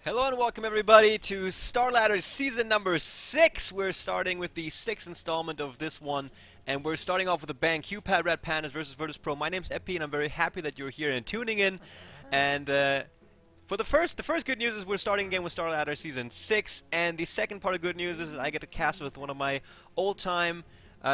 Hello and welcome everybody to Starladder season number 6. We're starting with the 6th installment of this one, and we're starting off with a bang. QPad Red Pandas versus Virtus Pro. My name's Epi, and I'm very happy that you're here and tuning in. And for the first good news is we're starting again with Starladder season 6, and the second part of good news is that I get to cast with one of my old-time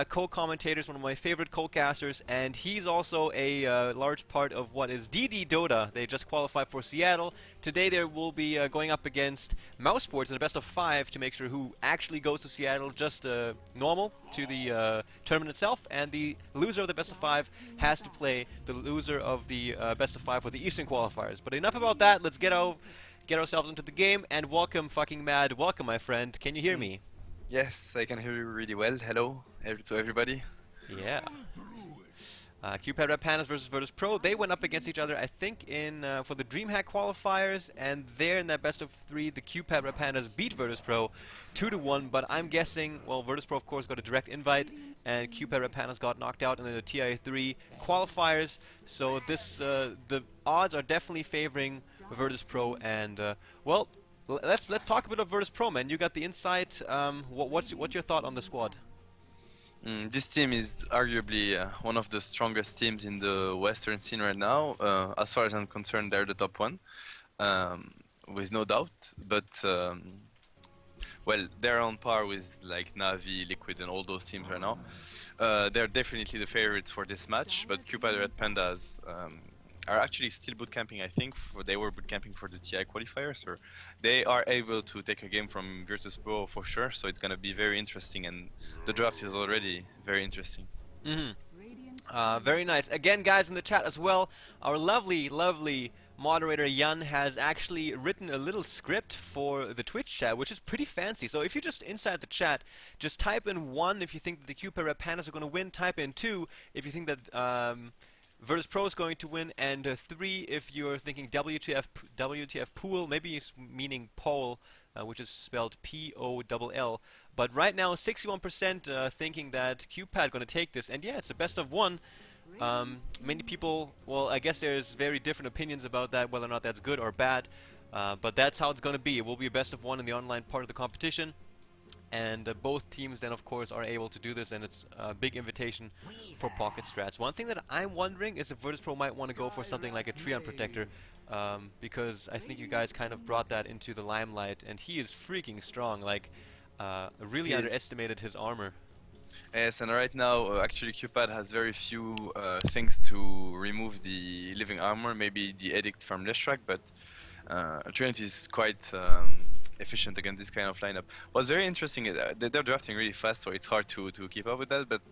co-commentators, one of my favorite co-casters, and he's also a large part of what is DD Dota. They just qualified for Seattle. Today they will be going up against Mouse Sports in a best of 5 to make sure who actually goes to Seattle, just normal to the tournament itself, and the loser of the best of 5 has to play the loser of the best of 5 for the Eastern qualifiers. But enough about that, let's get ourselves into the game, and welcome fucking Mad, welcome my friend, can you hear me? Yes, I can hear you really well. Hello to everybody. Yeah. QPad Red Pandas versus Virtus Pro. They went up against each other, I think, in for the DreamHack qualifiers, and there in that best of 3, the QPad Red Pandas beat Virtus Pro 2-1. But I'm guessing, well, Virtus Pro of course got a direct invite, and QPad Red Pandas got knocked out in the TI3 qualifiers. So this the odds are definitely favoring Virtus Pro, and well. Let's talk a bit of Virtus Pro, man. You got the insight. What's your thought on the squad? This team is arguably one of the strongest teams in the Western scene right now. As far as I'm concerned, they're the top one, with no doubt. But well, they're on par with like Navi, Liquid, and all those teams right now. They're definitely the favorites for this match. But QPad Red Pandas are actually still bootcamping, I think. They were bootcamping for the TI qualifiers, or they are able to take a game from Virtus Pro for sure, so it's gonna be very interesting, and the draft is already very interesting. Very nice. Again, guys, in the chat as well, our lovely moderator Jan has actually written a little script for the Twitch chat, which is pretty fancy. So if you're just inside the chat, just type in 1 if you think that the QPad Red Pandas are going to win, type in 2 if you think that Virtus Pro is going to win, and 3 if you're thinking WTF pool, maybe it's meaning pole, which is spelled P-O-L-L. But right now, 61% thinking that QPad going to take this, and yeah, it's a best of 1. Many people, well, I guess there's very different opinions about that, whether or not that's good or bad, but that's how it's going to be. It will be a best of 1 in the online part of the competition. And both teams then, of course, are able to do this, and it's a big invitation for pocket strats. One thing that I'm wondering is if Virtus Pro might want to go for something like a Treon Protector, because I think you guys kind of brought that into the limelight, and he is freaking strong. Like, really underestimated his armor. Yes, and right now, actually, QPad has very few things to remove the living armor, maybe the Edict from Leshrac, but Trent is quite efficient against this kind of lineup. What's very interesting is they're drafting really fast, so it's hard to keep up with that. But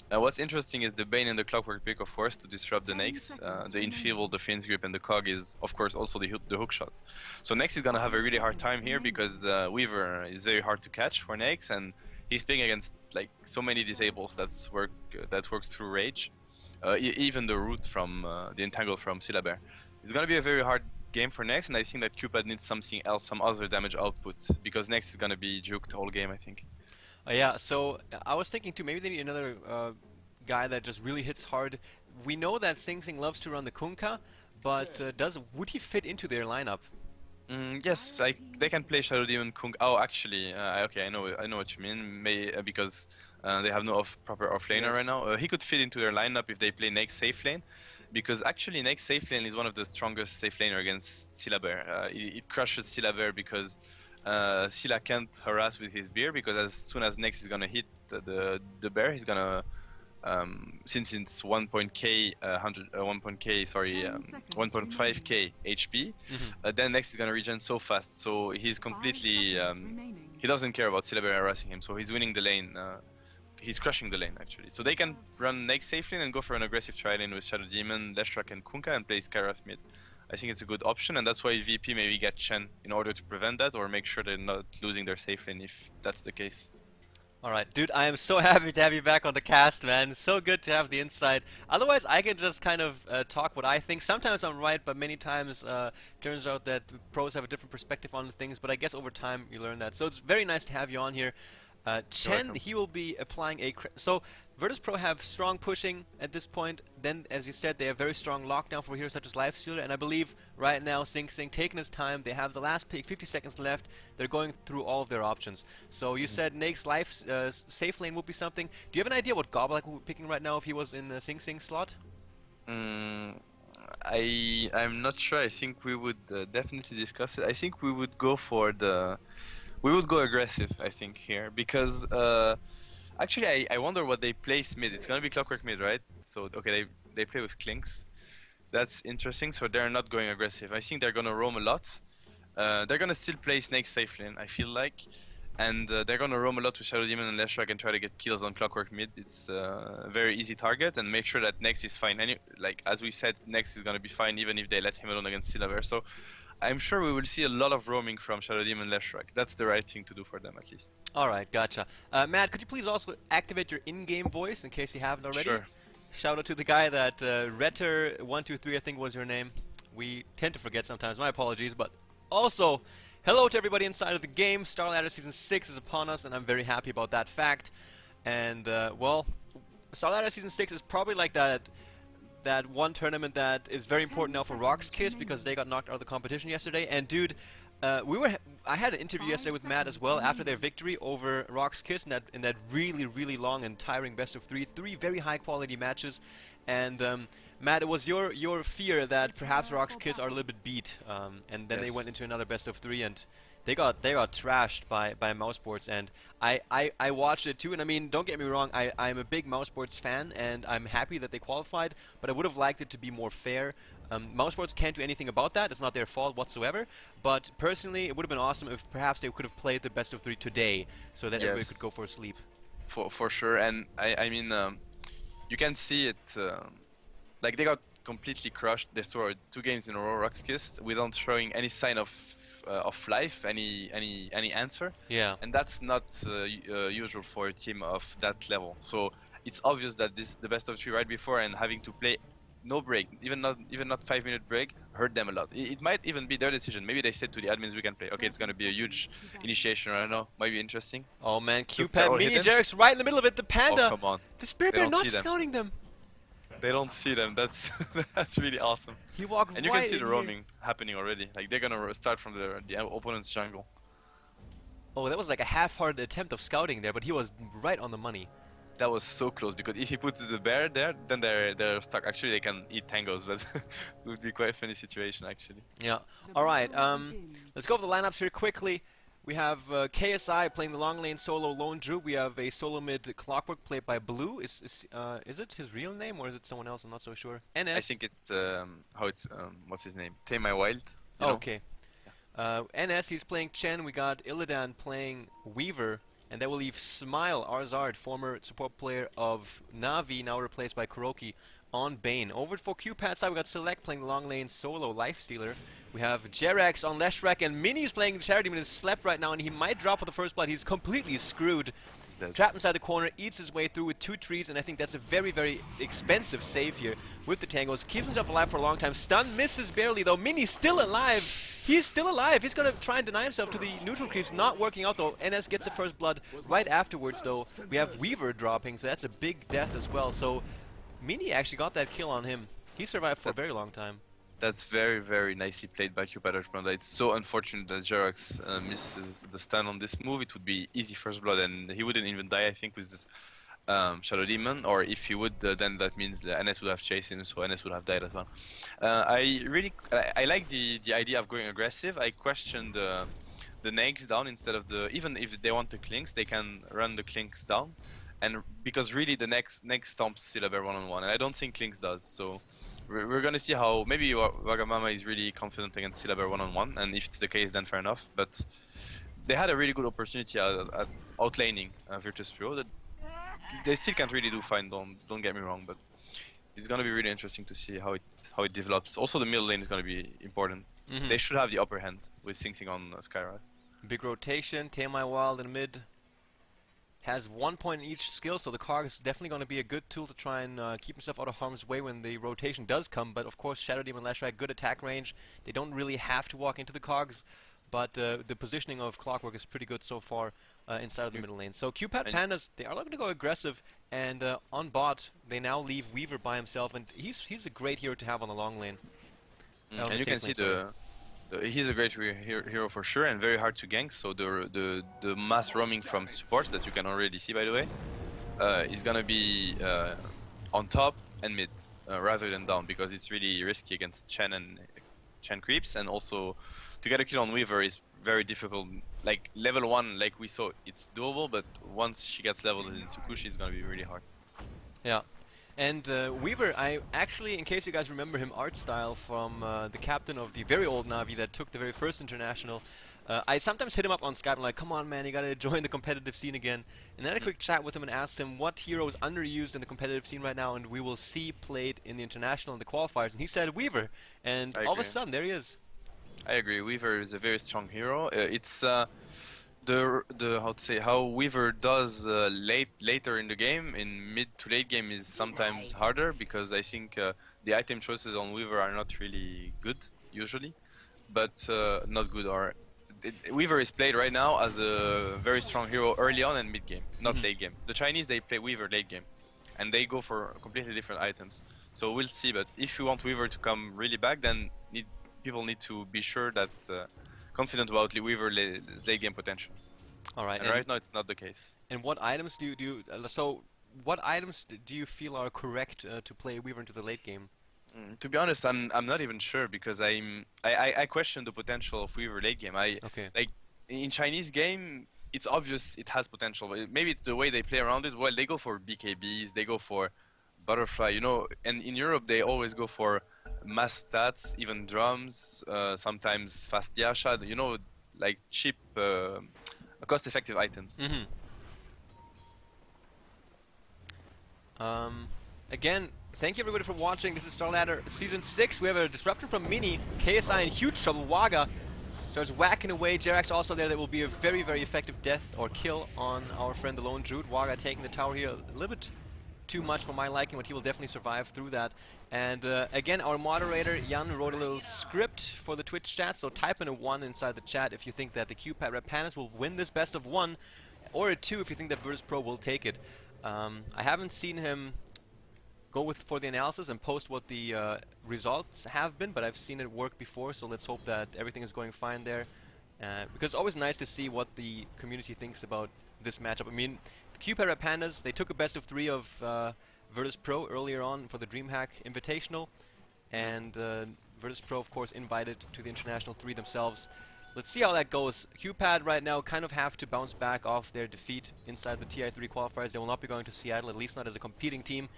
what's interesting is the Bane and the Clockwork Pick, of course, to disrupt the Nakes. The Enfeeble, the Fiend's Grip, and the Cog is, of course, also the hook shot. So Nakes is gonna have a really hard time here because Weaver is very hard to catch for Nakes, and he's playing against like so many disables that works through Rage. Even the Root from the Entangle from Syllaber. It's gonna be a very hard game for Next, and I think that QPad needs something else, some other damage output, because Next is gonna be juked the whole game, I think. Yeah, so I was thinking too, maybe they need another guy that just really hits hard. We know that Sing Sing loves to run the Kunkka, but would he fit into their lineup? Yes, they can play Shadow Demon Kunk. Oh, actually, okay, I know what you mean. Because they have no proper offlaner right now. He could fit into their lineup if they play Next safe lane. Because actually Next safe lane is one of the strongest safe laner against Syllaber. It crushes Syllaber because Sylla can't harass with his bear, because as soon as Next is gonna hit the bear, he's gonna since it's 1.5k HP, then Next is gonna regen so fast. So he's completely he doesn't care about Syllaber harassing him. So he's winning the lane. He's crushing the lane actually. So they can run Next safe lane and go for an aggressive tri lane with Shadow Demon, Leshrac, and Kunkka, and play Skyrath mid. I think it's a good option, and that's why VP maybe get Chen in order to prevent that, or make sure they're not losing their safe lane if that's the case. Alright, dude, I am so happy to have you back on the cast, man. So good to have the insight. Otherwise, I can just kind of talk what I think. Sometimes I'm right, but many times turns out that pros have a different perspective on things, but I guess over time you learn that. So it's very nice to have you on here. You're Chen, welcome. he will be applying a... So, Virtus.pro have strong pushing at this point. Then, as you said, they have very strong lockdown for heroes such as Lifestealer. And I believe right now, Sing Sing taking his time. They have the last pick, 50 seconds left. They're going through all of their options. So, you said Nake's life safe lane would be something. Do you have an idea what Goblak would be picking right now if he was in Sing Sing's slot? Mm, I'm not sure. I think we would definitely discuss it. I think we would go for the we would go aggressive. I think here because actually I wonder what they place mid. It's gonna be Clockwork mid, right? So okay, they play with Clinks. That's interesting. So they're not going aggressive. I think they're gonna roam a lot. They're gonna still play Snake safe lane, I feel like, and they're gonna roam a lot with Shadow Demon and Leshrac and try to get kills on Clockwork mid. It's a very easy target, and make sure that Nex is fine. Like as we said, Nex is gonna be fine even if they let him alone against Syllaver. So I'm sure we will see a lot of roaming from Shadow Demon and Leshrac. That's the right thing to do for them at least. Alright, gotcha. Matt, could you please also activate your in-game voice in case you haven't already? Sure. Shout out to the guy that Retter123 I think was your name. We tend to forget sometimes, my apologies, but also hello to everybody inside of the game. Starladder Season 6 is upon us and I'm very happy about that fact. And well, Starladder Season 6 is probably like that one tournament that is very important now for Rock's Kiss because they got knocked out of the competition yesterday. And dude, I had an interview yesterday with Matt as well after their victory over Rock's Kiss in that really long and tiring best of three very high quality matches. And Matt, it was your fear that perhaps Rock's Kiss are a little bit beat, and then they went into another best of three and they got trashed by Mousesports, and I watched it too. And I mean, don't get me wrong, I'm a big Mousesports fan, and I'm happy that they qualified. But I would have liked it to be more fair. Mousesports can't do anything about that; it's not their fault whatsoever. But personally, it would have been awesome if perhaps they could have played the best of three today, so that everybody could go for a sleep. For sure, and I mean, you can see it. Like they got completely crushed. They scored 2 games in a row, Rock's Kiss, without showing any sign of life, any answer. Yeah. And that's not usual for a team of that level. So it's obvious that this the best of three right before and having to play no break, even not 5-minute break, hurt them a lot. It might even be their decision. Maybe they said to the admins we can play. Okay, it's gonna be a huge initiation. I don't know. Might be interesting. Oh man, Look, QPad Mini Jerix right in the middle of it. The Panda. Oh come on. The Spirit They Bear don't not see them. scouting them. They don't see them. That's that's really awesome. He walked And you right can see in the here. roaming happening already. Like they're gonna start from the opponent's jungle. Oh, that was like a half-hearted attempt of scouting there, but he was right on the money. That was so close because if he puts the bear there, then they're stuck. Actually, they can eat tangos, but it would be quite a funny situation actually. Yeah. All right. Let's go over the lineups here quickly. We have KSI playing the long lane solo Lone Drew. We have a solo mid Clockwork played by Blue. Is it his real name or is it someone else? I'm not so sure. NS. I think it's what's his name? Tame My Wild. Oh, okay. NS, he's playing Chen. We got Illidan playing Weaver. And that will leave Smile Arzard, former support player of Na'Vi, now replaced by Kuroki, on Bane. Over for QPad side, we got Select playing the long lane solo Lifestealer. We have Jerax on Leshrac, and Mini's playing Charity Demon. Is slept right now, and he might drop for the first blood. He's completely screwed. Trapped inside the corner, eats his way through with 2 trees, and I think that's a very expensive save here with the tangos. Keeps himself alive for a long time. Stun misses barely, though. Mini's still alive. He's still alive. He's going to try and deny himself to the neutral creeps. Not working out, though. NS gets the first blood right afterwards, though. We have Weaver dropping, so that's a big death as well. So Mini actually got that kill on him. He survived for a very long time. That's very nicely played by QPad. It's so unfortunate that Jerax misses the stun on this move. It would be easy first blood, and he wouldn't even die, I think, with this Shadow Demon. Or if he would, then that means the NS would have chased him, so NS would have died as well. I like the idea of going aggressive. I question the Nags down instead of even if they want the Clinks, they can run the Clinks down. And because really the next stomps Syllaber one-on-one, and I don't think Clinks does, so we're gonna see how maybe Wagamama is really confident against Syllaber one-on-one, and if it's the case, then fair enough. But they had a really good opportunity at outlaning Virtus.pro that they still can't really do fine. Don't get me wrong, but it's gonna be really interesting to see how it develops. Also, the middle lane is gonna be important. They should have the upper hand with Sing Sing on Skywrath. Big rotation. Tame My Wild in mid. Has 1 point in each skill, so the Cog is definitely going to be a good tool to try and keep himself out of harm's way when the rotation does come. But of course, Shadow Demon and Leshrac, good attack range. They don't really have to walk into the Cogs. but the positioning of Clockwork is pretty good so far inside of the middle lane. So QPad Pandas, they are looking to go aggressive, and on bot, they now leave Weaver by himself, and he's a great hero to have on the long lane. And you can see he's a great hero for sure, and very hard to gank. So the mass roaming from supports that you can already see, by the way, is gonna be on top and mid rather than down, because it's really risky against Chen creeps, and also to get a kill on Weaver is very difficult. Like level 1, like we saw, it's doable, but once she gets leveled in Tsukushi, it's gonna be really hard. Yeah. And Weaver, I actually, in case you guys remember him, art style from the captain of the very old Na'Vi that took the very first international. I sometimes hit him up on Skype and like, come on man, you gotta join the competitive scene again. And then I had a quick chat with him and asked him what hero is underused in the competitive scene right now and we will see played in the international and the qualifiers. And he said Weaver. And all of a sudden, there he is. I agree. Weaver is a very strong hero. It's how Weaver does later in the game, in mid to late game, is sometimes harder, because I think the item choices on Weaver are not really good usually, but not good. Or Weaver is played right now as a very strong hero early on and mid game, not late game. The Chinese, they play Weaver late game, and they go for completely different items. So we'll see. But if you want Weaver to come really back, then people need to be sure that confident about Weaver's late game potential. All right. And right now it's not the case. And what items do you feel are correct to play Weaver into the late game? To be honest, I'm not even sure, because I question the potential of Weaver late game. Like in Chinese game, it's obvious it has potential. Maybe it's the way they play around it. Well, they go for BKBs, they go for butterfly, you know. And in Europe, they always go for mass stats, even drums, sometimes fast Yasha, you know, like cheap, cost-effective items. Again, thank you everybody for watching. This is Starladder Season 6. We have a disruption from Mini. KSI in huge trouble. Waga starts whacking away. Jerax also there. That will be a very, very effective death or kill on our friend the Lone Druid. Waga taking the tower here a little bit too much for my liking, but he will definitely survive through that. And again, our moderator Jan wrote a little script for the Twitch chat, so type in a 1 inside the chat if you think that the QPad Rep Pandas will win this best of 1, or a 2 if you think that Virtus Pro will take it. I haven't seen him go for the analysis and post what the results have been, but I've seen it work before, so let's hope that everything is going fine there. Because it's always nice to see what the community thinks about this matchup. I mean, the QPad Rep Pandas, they took a best of 3 of Virtus Pro earlier on for the DreamHack Invitational, and Virtus Pro, of course, invited to the International 3 themselves. Let's see how that goes. QPad right now kind of have to bounce back off their defeat inside the TI3 qualifiers. They will not be going to Seattle, at least not as a competing team,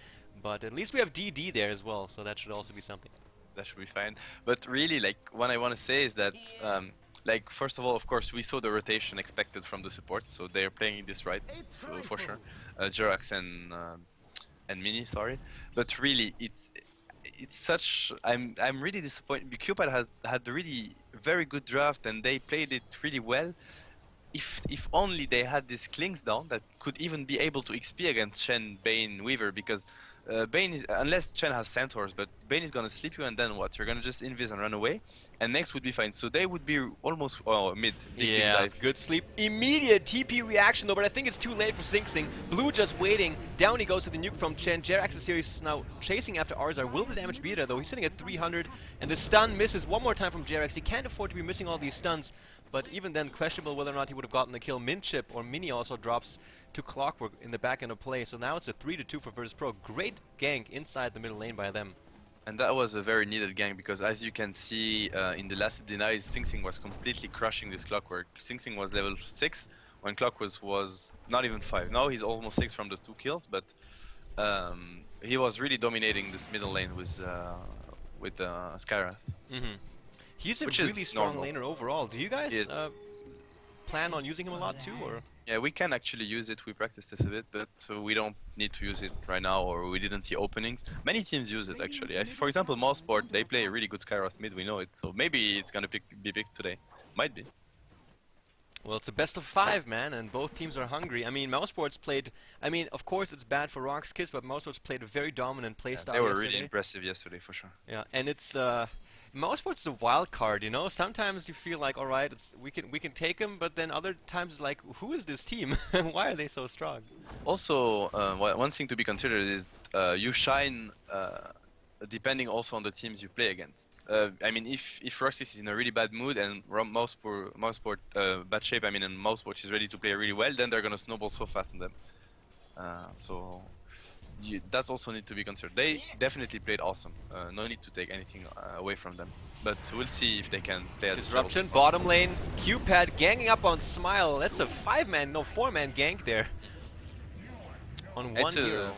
but at least we have DD there as well, so that should also be something. That should be fine. But really, like, what I want to say is that, like, first of all, of course, we saw the rotation expected from the supports, so they are playing this right, for sure. Jerax and Mini, sorry. But really, it's such. I'm really disappointed. QPad had a really very good draft, and they played it really well. If only they had these Klings down that could even be able to XP against Chen, Bane, Weaver, because Bane is, unless Chen has Centaurs, but Bane is gonna sleep you, and then what? You're gonna just invis and run away, and next would be fine. So they would be almost mid. Yeah, good sleep. Immediate TP reaction though, but I think it's too late for Sing Sing. Blue just waiting. Down he goes to the nuke from Chen. Jerax is here. He's now chasing after Arzar. Will the damage be there though? He's sitting at 300, and the stun misses one more time from Jerax. He can't afford to be missing all these stuns, but even then, questionable whether or not he would have gotten the kill. Minchip or Mini also drops to Clockwork in the back end of play. So now it's a 3-2 for Virtus Pro. Great gank inside the middle lane by them. And that was a very needed gank, because as you can see in the last denies, Sing Sing was completely crushing this Clockwork. Sing Sing was level 6 when Clock was not even 5. Now he's almost 6 from the 2 kills, but he was really dominating this middle lane with Skyrath. He's a really strong laner overall. Do you guys plan on using him a lot too, or? Yeah, we can actually use it. We practiced this a bit, but we don't need to use it right now, or we didn't see openings. Many teams use it actually. For example, Mouseport, they play a really good Skyrath mid, we know it, so maybe it's gonna be picked today. Might be. Well, it's a best of 5, man, and both teams are hungry. I mean, Mousesports played, I mean, of course it's bad for Rock's Kiss, but Mousesports played a very dominant playstyle They were yesterday. really impressive yesterday, for sure. Yeah, and it's Mousesports is a wild card, you know. Sometimes you feel like, all right, we can take them, but then other times it's like, who is this team? Why are they so strong? Also, one thing to be considered is you shine depending also on the teams you play against. I mean, if Roxas is in a really bad mood and Mouseport bad shape, I mean, and Mouseport is ready to play really well, then they're gonna snowball so fast on them. So that's also need to be considered. They definitely played awesome. No need to take anything away from them. But we'll see if they can play at Disruption, bottom lane, QPad ganging up on Smile. That's a 5-man, no 4-man gank there. On one it's hero.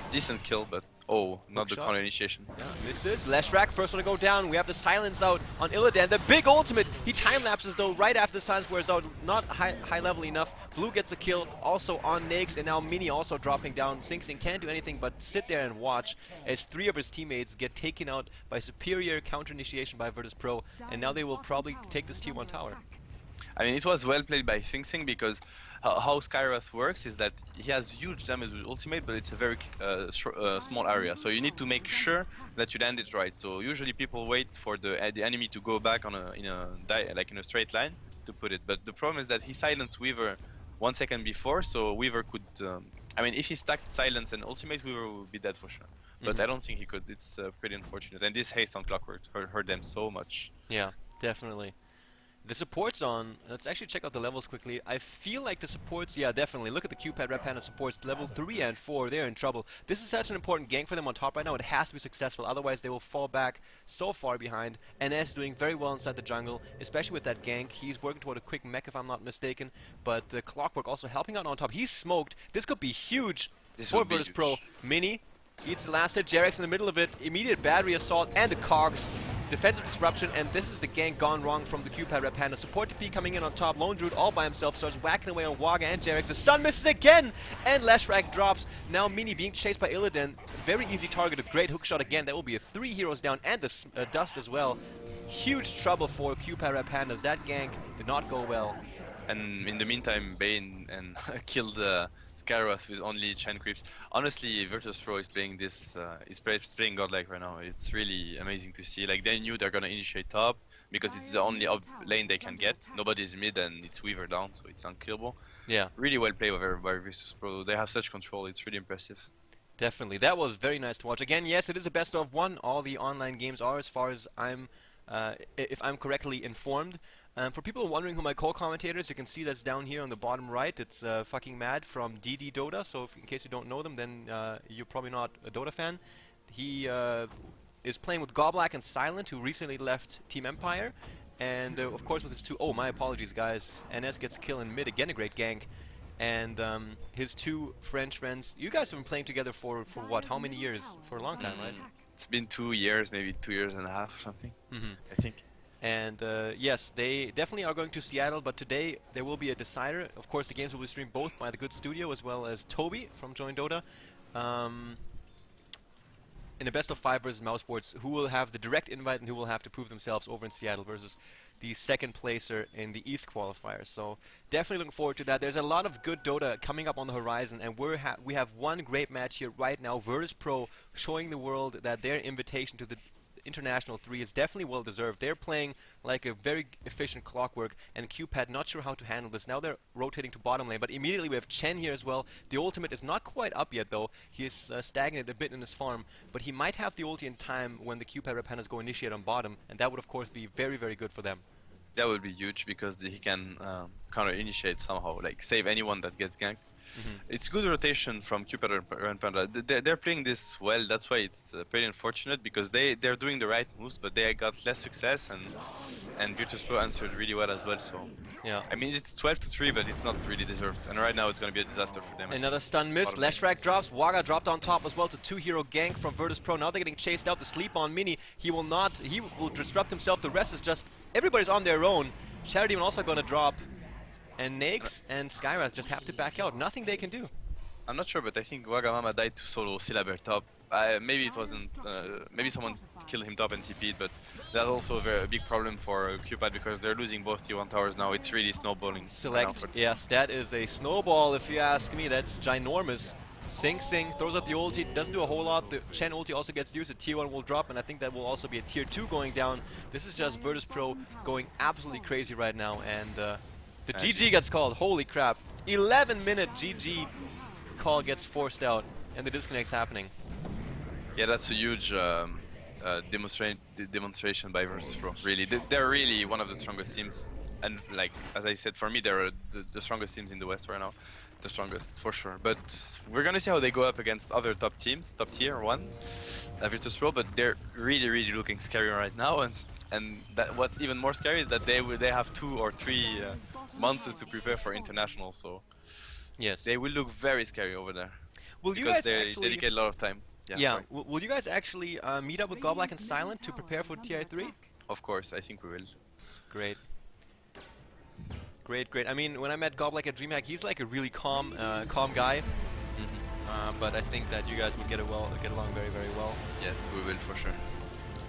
A decent kill, but oh, not the counter initiation. Yeah, misses. Leshrac, first one to go down. We have the silence out on Illidan. The big ultimate. He time lapses though right after the silence wears out. Not high level enough. Blue gets a kill also on Naix, and now Mini also dropping down. Singsing can't do anything but sit there and watch as 3 of his teammates get taken out by superior counter initiation by Virtus Pro, and now they will probably take this T1 tower. I mean, it was well played by Singsing because how Skywrath works is that he has huge damage with ultimate, but it's a very small area. So you need to make sure that you land it right. So usually people wait for the enemy to go back on in a straight line to put it. But the problem is that he silenced Weaver 1 second before, so Weaver could. I mean, if he stacked silence and ultimate, Weaver would be dead for sure. But I don't think he could. It's pretty unfortunate. And this haste on Clockwork hurt them so much. Yeah, definitely. The supports on, let's actually check out the levels quickly. I feel like the supports, yeah, definitely. Look at the QPad Red Panda supports, level 3 and 4, they're in trouble. This is such an important gank for them on top right now. It has to be successful, otherwise they will fall back so far behind. NS doing very well inside the jungle, especially with that gank. He's working toward a quick mech if I'm not mistaken, but the Clockwork also helping out on top. He's smoked. This could be huge for Virtus Pro. Mini eats the last hit, Jarex in the middle of it, immediate battery assault, and the Cogs. Defensive disruption, and this is the gank gone wrong from the QPad Red Panda. Support TP coming in on top. Lone Druid all by himself starts whacking away on Waga and Jarex. The stun misses again, and Leshrac drops. Now Mini being chased by Illidan. Very easy target, a great hook shot again. That will be a 3 heroes down, and the dust as well. Huge trouble for QPad Red Pandas. That gank did not go well. And in the meantime, Bane and killed Skyros with only Chen creeps. Honestly, Virtus Pro is playing this, is playing godlike right now. It's really amazing to see. Like, they knew they're gonna initiate top because it's the only up lane they can get. Nobody's mid and it's Weaver down, so it's unkillable. Yeah. Really well played by Virtus Pro. They have such control. It's really impressive. Definitely. That was very nice to watch. Again, yes, it is a best of 1. All the online games are, as far as I'm, if I'm correctly informed. For people wondering who my co-commentator is, you can see that's down here on the bottom right. It's fucking Mad from DD Dota, so in case you don't know them, then you're probably not a Dota fan. He is playing with Goblak and Silent, who recently left Team Empire. And of course with his two... Oh, my apologies, guys. NS gets kill in mid, again a great gank. And his 2 French friends. You guys have been playing together for what, how many years? For a long time, right? It's been 2 years, maybe 2 years and a half or something, I think. And yes, they definitely are going to Seattle, but today there will be a decider. Of course, the games will be streamed both by the Good Studio as well as Toby from Join Dota. In a best of 5 versus Mousesports, who will have the direct invite and who will have to prove themselves over in Seattle versus the second placer in the East qualifiers. So definitely looking forward to that. There's a lot of good Dota coming up on the horizon, and we have one great match here right now. Virtus Pro showing the world that their invitation to the International 3 is definitely well deserved. They're playing like a very efficient Clockwork, and QPad not sure how to handle this. Now they're rotating to bottom lane, but immediately we have Chen here as well. The ultimate is not quite up yet though. He is stagnant a bit in his farm, but he might have the ulti in time when the QPad Red Pandas go initiate on bottom, and that would of course be very, very good for them. That would be huge because he can counter initiate somehow, like save anyone that gets ganked. It's good rotation from QPad and Panda. They're playing this well. That's why it's pretty unfortunate because they're doing the right moves, but they got less success, and Virtus Pro answered really well as well. So yeah, I mean it's 12-3, but it's not really deserved. And right now it's going to be a disaster for them. Another stun miss. Leshrac drops. Waga dropped on top as well. It's a 2-hero gank from Virtus Pro. Now they're getting chased out. The sleep on Mini. He will not. He will disrupt himself. The rest is just everybody's on their own. Charity also going to drop. And Naix and Skywrath just have to back out. Nothing they can do. I'm not sure, but I think Wagamama died to solo Syllaber top. Maybe it wasn't. Maybe someone killed him top and TP'd, but that's also a big problem for QPad because they're losing both T1 towers now. It's really snowballing. Select. Yes, that is a snowball if you ask me. That's ginormous Sing throws out the ulti, doesn't do a whole lot. The Chen ulti also gets used, a tier 1 will drop, and I think that will also be a tier 2 going down. This is just Virtus Pro going absolutely crazy right now, and the GG gets called. Holy crap. 11-minute GG call gets forced out, and the disconnect's happening. Yeah, that's a huge demonstration by Virtus Pro. Really, they're really one of the strongest teams, and like as I said, for me, they're the strongest teams in the West right now, the strongest for sure. But we're gonna see how they go up against other top teams, top tier one, Virtus Pro. But they're really looking scary right now, and that what's even more scary is that they have 2 or 3 months to prepare for international, so yes, they will look very scary over there. Will you because guys they actually dedicate a lot of time. Yeah. Will you guys actually meet up with Goblack and Silent to prepare for TI3? Of course, I think we will. Great. Great. I mean, when I met Goblack at DreamHack, he's like a really calm guy. But I think that you guys would get along very well. Yes, we will for sure.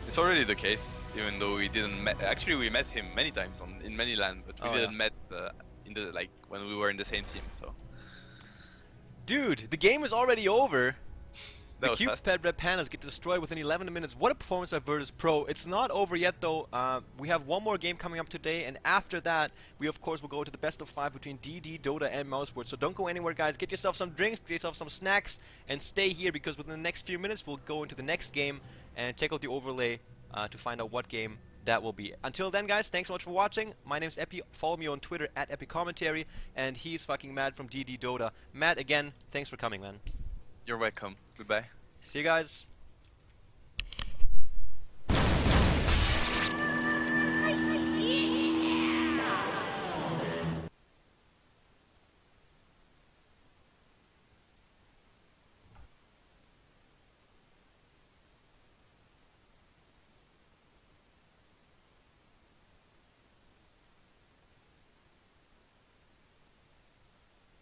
It's already the case, even though we didn't actually we met him many times in many land, but we didn't met in the when we were in the same team. So, dude, the game is already over. The QPad Red Pandas get destroyed within 11 minutes. What a performance by Virtus Pro. It's not over yet, though. We have one more game coming up today, and after that, we, of course, will go to the best of 5 between DD, Dota, and Mouseboard. So don't go anywhere, guys. Get yourself some drinks, get yourself some snacks, and stay here, because within the next few minutes, we'll go into the next game and check out the overlay to find out what game that will be. Until then, guys, thanks so much for watching. My name's Epi. Follow me on Twitter at EpiCommentary, and he's fucking Matt from DD Dota. Matt, again, thanks for coming, man. You're welcome. Goodbye. See you guys.